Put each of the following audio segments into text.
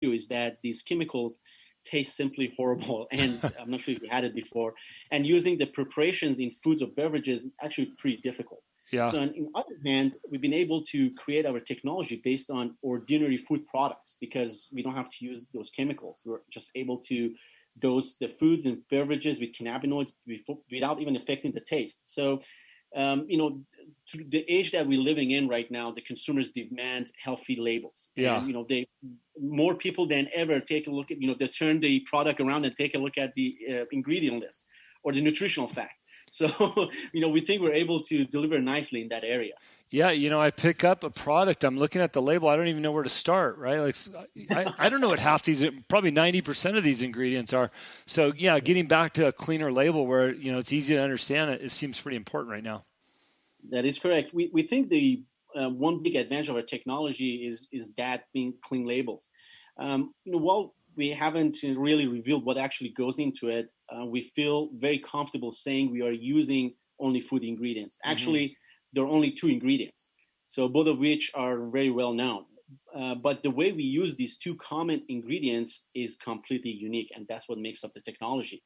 issue is that these chemicals taste simply horrible. And I'm not sure if you had it before. And using the preparations in foods or beverages is actually pretty difficult. Yeah. So on the other hand, we've been able to create our technology based on ordinary food products because we don't have to use those chemicals. We're just able to dose the foods and beverages with cannabinoids without even affecting the taste. So, to the age that we're living in right now, the consumers demand healthy labels. Yeah. And, they more people than ever take a look at, they turn the product around and take a look at the ingredient list or the nutritional fact. So, we think we're able to deliver nicely in that area. Yeah, I pick up a product, I'm looking at the label, I don't even know where to start, right? Like, I don't know what half these, probably 90% of these ingredients are. So, yeah, getting back to a cleaner label where, it's easy to understand it seems pretty important right now. That is correct. We think the one big advantage of our technology is that being clean labels. While we haven't really revealed what actually goes into it, we feel very comfortable saying we are using only food ingredients. Actually, there are only 2 ingredients, so both of which are very well known. But the way we use these 2 common ingredients is completely unique, and that's what makes up the technology.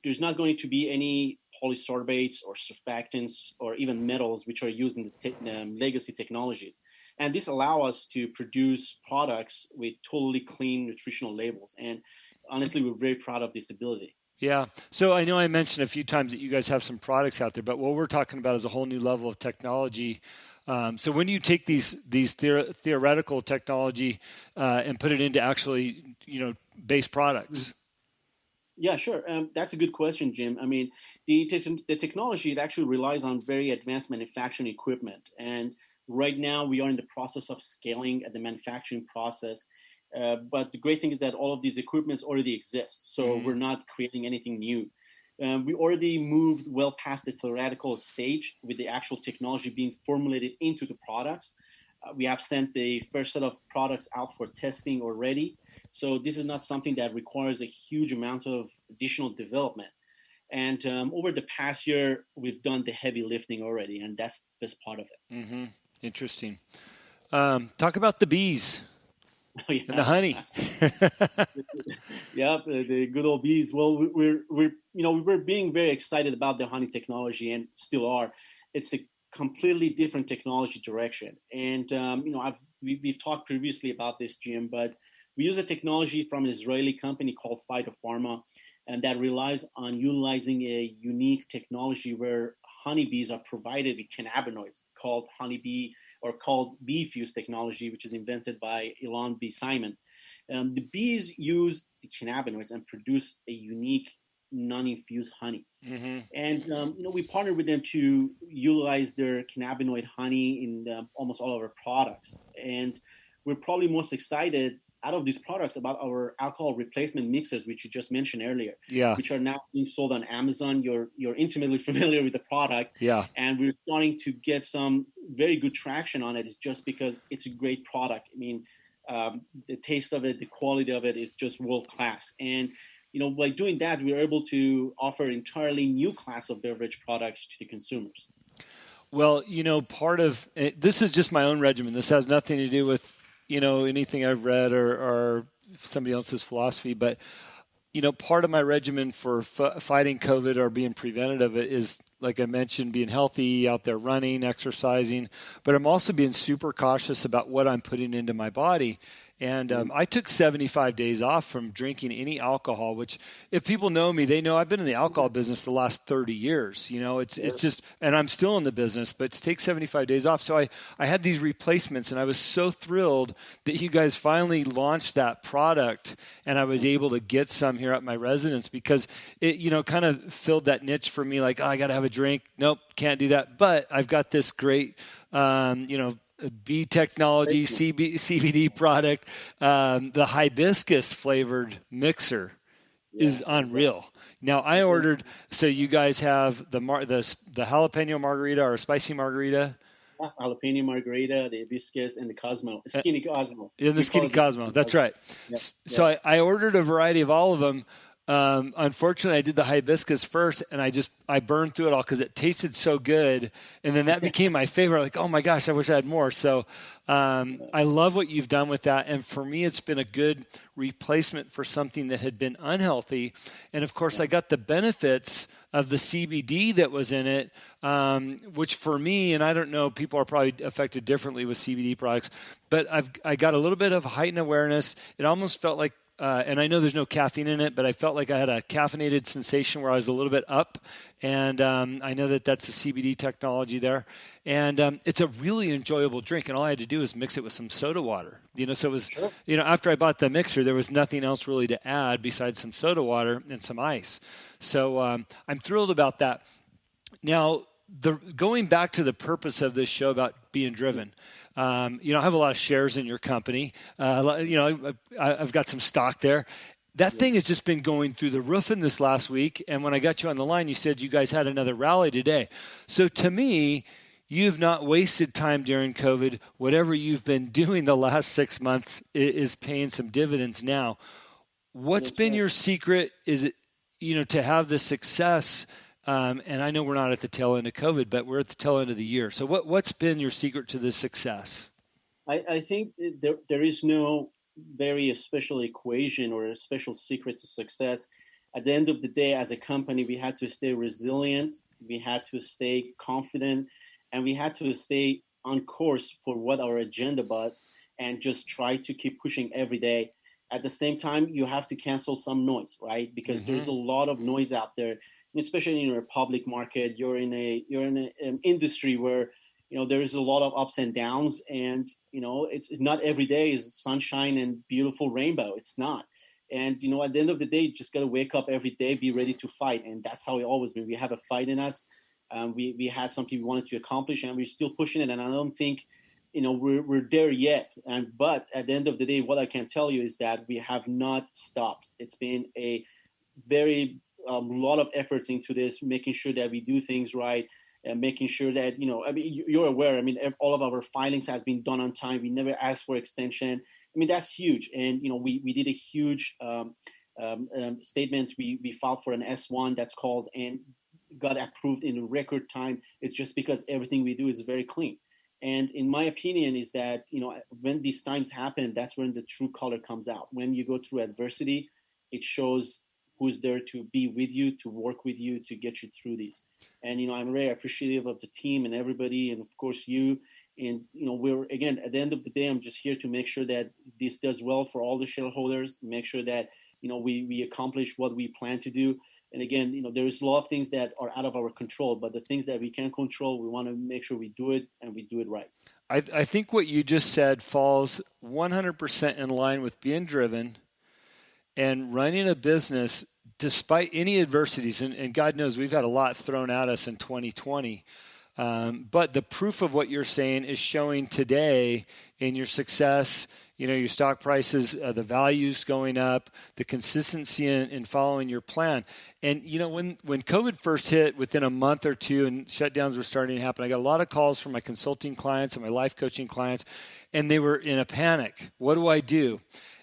There's not going to be any polysorbates or surfactants or even metals which are used in the legacy technologies. And this allows us to produce products with totally clean nutritional labels. And honestly, we're very proud of this ability. Yeah. So I know I mentioned a few times that you guys have some products out there, but what we're talking about is a whole new level of technology. So when you take these theoretical technology and put it into actually, base products? Yeah, sure. That's a good question, Jim. I mean, the technology, it actually relies on very advanced manufacturing equipment. And right now we are in the process of scaling the manufacturing process. But the great thing is that all of these equipments already exist. So we're not creating anything new. We already moved well past the theoretical stage with the actual technology being formulated into the products. We have sent the first set of products out for testing already. So this is not something that requires a huge amount of additional development. And over the past year, we've done the heavy lifting already, and that's the best part of it. Mm-hmm. Interesting. Talk about the bees. Oh, yeah. And the honey. Yeah, the good old bees. Well, we're being very excited about the honey technology, and still are. It's a completely different technology direction, and we've talked previously about this, Jim, but we use a technology from an Israeli company called Phytopharma, and that relies on utilizing a unique technology where honeybees are provided with cannabinoids called honeybee or called bee-fuse technology, which is invented by Elon B. Simon. The bees use the cannabinoids and produce a unique non-infused honey. Mm-hmm. And we partnered with them to utilize their cannabinoid honey in almost all of our products. And we're probably most excited out of these products about our alcohol replacement mixers, which you just mentioned earlier, which are now being sold on Amazon. You're intimately familiar with the product, and we're starting to get some very good traction on it. It's just because it's a great product. I mean, the taste of it, the quality of it is just world class. And by doing that, we're able to offer an entirely new class of beverage products to the consumers. Well, part of this is just my own regimen. This has nothing to do with anything I've read or somebody else's philosophy, but part of my regimen for fighting COVID or being prevented of it is, like I mentioned, being healthy, out there running, exercising, but I'm also being super cautious about what I'm putting into my body. And I took 75 days off from drinking any alcohol, which if people know me, they know I've been in the alcohol business the last 30 years. It's just, and I'm still in the business, but to take 75 days off. So I had these replacements, and I was so thrilled that you guys finally launched that product, and I was able to get some here at my residence because it, kind of filled that niche for me. Like, I got to have a drink. Nope, can't do that. But I've got this great, bee technology, CBD product. The hibiscus flavored mixer is unreal. Now I ordered, so you guys have the jalapeno margarita or spicy margarita. Jalapeno margarita, the hibiscus, and the Cosmo, skinny Cosmo. Yeah, the skinny Cosmo. That's right. So I ordered a variety of all of them. Unfortunately, I did the hibiscus first, and I burned through it all because it tasted so good. And then that became my favorite. Like, oh my gosh, I wish I had more. So I love what you've done with that. And for me, it's been a good replacement for something that had been unhealthy. And of course, I got the benefits of the CBD that was in it, which for me, and I don't know, people are probably affected differently with CBD products, but I got a little bit of heightened awareness. It almost felt like, and I know there's no caffeine in it, but I felt like I had a caffeinated sensation where I was a little bit up. And I know that that's the CBD technology there. And it's a really enjoyable drink. And all I had to do was mix it with some soda water. So it was, after I bought the mixer, there was nothing else really to add besides some soda water and some ice. So I'm thrilled about that. Now, going back to the purpose of this show about being driven, I have a lot of shares in your company. I've got some stock there. That thing has just been going through the roof in this last week. And when I got you on the line, you said you guys had another rally today. So to me, you've not wasted time during COVID. Whatever you've been doing the last 6 months is paying some dividends now. What's been your secret? Is it, to have this success? And I know we're not at the tail end of COVID, but we're at the tail end of the year. So what's been your secret to this success? I think there is no very special equation or a special secret to success. At the end of the day, as a company, we had to stay resilient, we had to stay confident, and we had to stay on course for what our agenda was and just try to keep pushing every day. At the same time, you have to cancel some noise, right? Because there's a lot of noise out there, especially in a public market. You're in an industry where there is a lot of ups and downs, and it's not every day is sunshine and beautiful rainbow. It's not. And at the end of the day, you just got to wake up every day, be ready to fight, and that's how we always been. We have a fight in us. We had something we wanted to accomplish, and we're still pushing it. And I don't think we're there yet. But at the end of the day, what I can tell you is that we have not stopped. It's been a very lot of efforts into this, making sure that we do things right, and making sure that, you're aware, all of our filings have been done on time. We never asked for extension. That's huge. And, we did a huge statement. We filed for an S1 that's called, and got approved in record time. It's just because everything we do is very clean. And in my opinion is that, when these times happen, that's when the true color comes out. When you go through adversity, it shows who's there to be with you, to work with you, to get you through these. And, I'm very appreciative of the team and everybody, and of course you. And, we're, again, at the end of the day, I'm just here to make sure that this does well for all the shareholders, make sure that, we accomplish what we plan to do. And again, there's a lot of things that are out of our control, but the things that we can control, we want to make sure we do it, and we do it right. I think what you just said falls 100% in line with being driven and running a business despite any adversities. And God knows we've had a lot thrown at us in 2020. But the proof of what you're saying is showing today in your success, your stock prices, the values going up, the consistency in following your plan. And, when COVID first hit within a month or two and shutdowns were starting to happen, I got a lot of calls from my consulting clients and my life coaching clients, and they were in a panic. What do I do?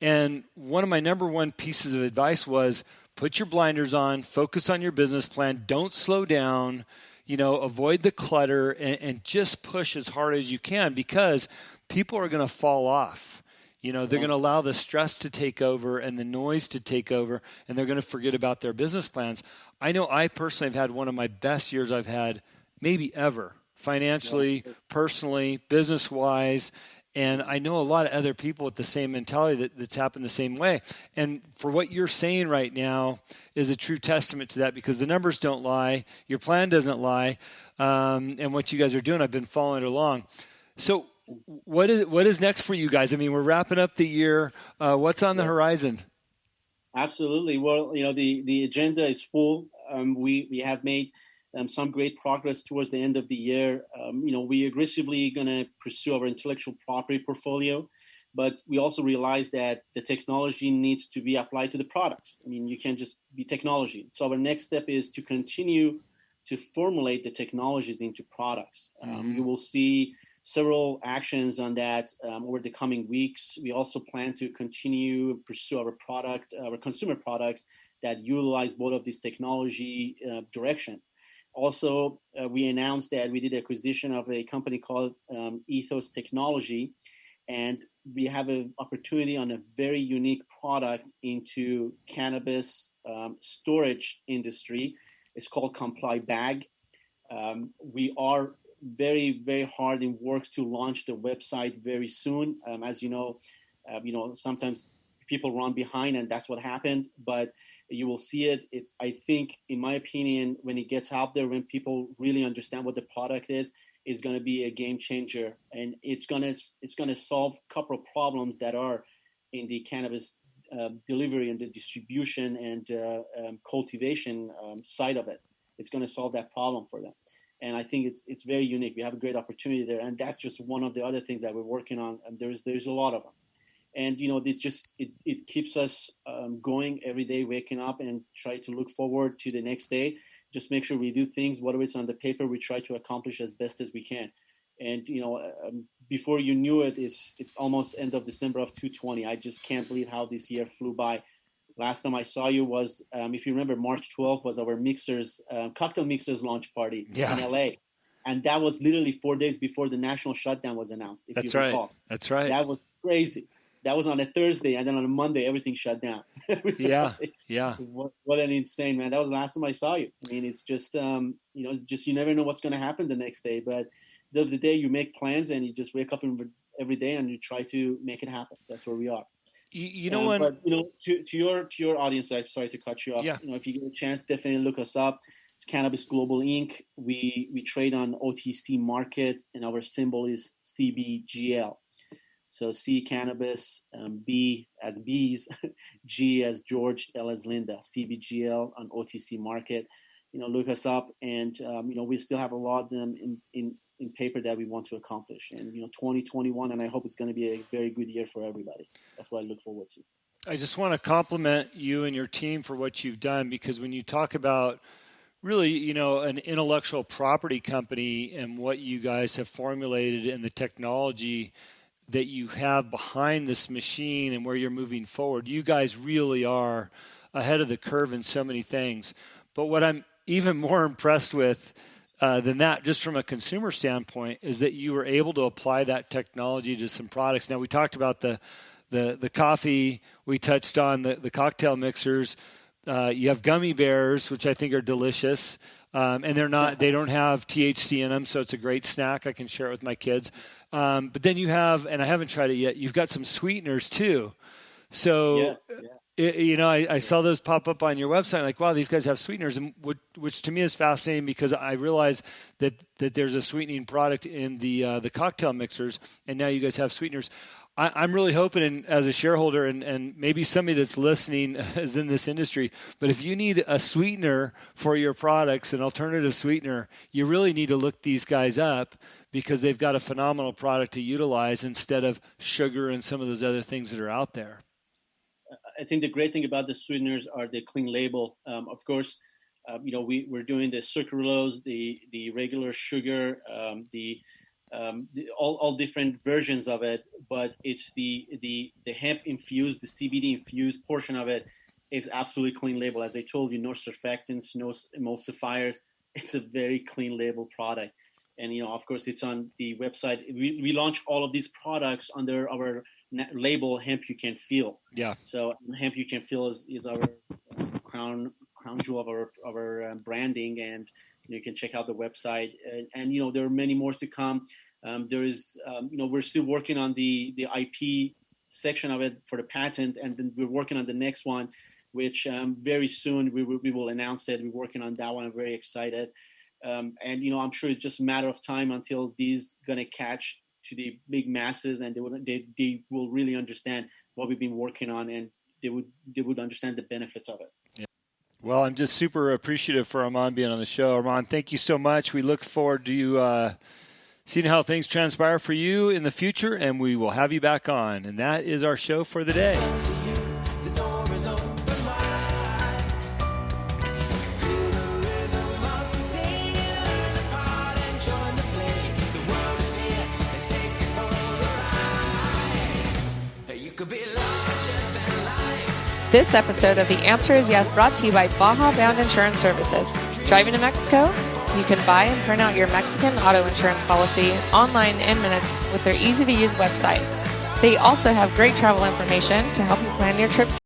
And one of my number one pieces of advice was put your blinders on, focus on your business plan, don't slow down, avoid the clutter, and just push as hard as you can, because people are going to fall off. They're going to allow the stress to take over and the noise to take over, and they're going to forget about their business plans. I know I personally have had one of my best years I've had maybe ever, financially, personally, business-wise. And I know a lot of other people with the same mentality that's happened the same way. And for what you're saying right now is a true testament to that, because the numbers don't lie, your plan doesn't lie, and what you guys are doing, I've been following it along. So what is next for you guys? We're wrapping up the year. What's on the horizon? Absolutely. Well, the agenda is full. We have made some great progress towards the end of the year. We aggressively going to pursue our intellectual property portfolio, but we also realize that the technology needs to be applied to the products. You can't just be technology. So our next step is to continue to formulate the technologies into products. You will see several actions on that over the coming weeks. We also plan to continue pursue our consumer products that utilize both of these technology directions. Also, we announced that we did acquisition of a company called Ethos Technology, and we have an opportunity on a very unique product into cannabis storage industry. It's called Comply Bag. We are very, very hard in work to launch the website very soon. As you know, sometimes people run behind, and that's what happened. But you will see it. It's, I think, in my opinion, when it gets out there, when people really understand what the product is going to be a game changer, and it's going to solve a couple of problems that are in the cannabis delivery and the distribution and cultivation side of it. It's going to solve that problem for them. And I think it's very unique. We have a great opportunity there, and that's just one of the other things that we're working on. And there's a lot of them, and it keeps us going every day, waking up and try to look forward to the next day. Just make sure we do things, whatever it's on the paper, we try to accomplish as best as we can. And before you knew it, it's almost end of December of 2020. I just can't believe how this year flew by. Last time I saw you was, if you remember, March 12th was our cocktail mixers launch party in LA. And that was literally 4 days before the national shutdown was announced. That's right. That's right. That was crazy. That was on a Thursday, and then on a Monday, everything shut down. Yeah. What an insane, man. That was the last time I saw you. I mean, it's just, it's just, you never know what's going to happen the next day. But the day you make plans and you just wake up every day and you try to make it happen. That's where we are. But to your audience, I'm sorry to cut you off. Yeah. If you get a chance, definitely look us up. It's Cannabis Global Inc. We trade on OTC market, and our symbol is CBGL. So C Cannabis, B as bees, G as George, L as Linda. CBGL on OTC market. Look us up, and we still have a lot in paper that we want to accomplish. And 2021, and I hope it's going to be a very good year for everybody. That's what I look forward to. I just want to compliment you and your team for what you've done, because when you talk about really, an intellectual property company and what you guys have formulated and the technology that you have behind this machine and where you're moving forward, you guys really are ahead of the curve in so many things. But what I'm even more impressed with than that, just from a consumer standpoint, is that you were able to apply that technology to some products. Now, we talked about the coffee. We touched on the cocktail mixers. You have gummy bears, which I think are delicious. And they don't have THC in them, so it's a great snack. I can share it with my kids. But then you have, and I haven't tried it yet, you've got some sweeteners too. So, I saw those pop up on your website. Like, wow, these guys have sweeteners, and which to me is fascinating, because I realize that there's a sweetening product in the cocktail mixers, and now you guys have sweeteners. I'm really hoping, and as a shareholder, and maybe somebody that's listening is in this industry, but if you need a sweetener for your products, an alternative sweetener, you really need to look these guys up, because they've got a phenomenal product to utilize instead of sugar and some of those other things that are out there. I think the great thing about the sweeteners are the clean label. Of course, we're doing the sucralose, the regular sugar, all different versions of it, but it's the hemp infused, the CBD infused portion of it is absolutely clean label. As I told you, no surfactants, no emulsifiers. It's a very clean label product. And, of course, it's on the website. We launch all of these products under our label, Hemp You Can Feel. Yeah. So Hemp You Can Feel is our crown jewel of our branding, and you can check out the website. And there are many more to come. There is, we're still working on the IP section of it for the patent, and then we're working on the next one, which very soon we will announce it. We're working on that one. I'm very excited. And I'm sure it's just a matter of time until these gonna catch to the big masses, and they will really understand what we've been working on, and they would understand the benefits of it. Yeah. Well, I'm just super appreciative for Arman being on the show. Arman, thank you so much. We look forward to seeing how things transpire for you in the future, and we will have you back on. And that is our show for the day. Could be larger than life. This episode of The Answer is Yes brought to you by Baja Bound Insurance Services. Driving to Mexico? You can buy and print out your Mexican auto insurance policy online in minutes with their easy-to-use website. They also have great travel information to help you plan your trips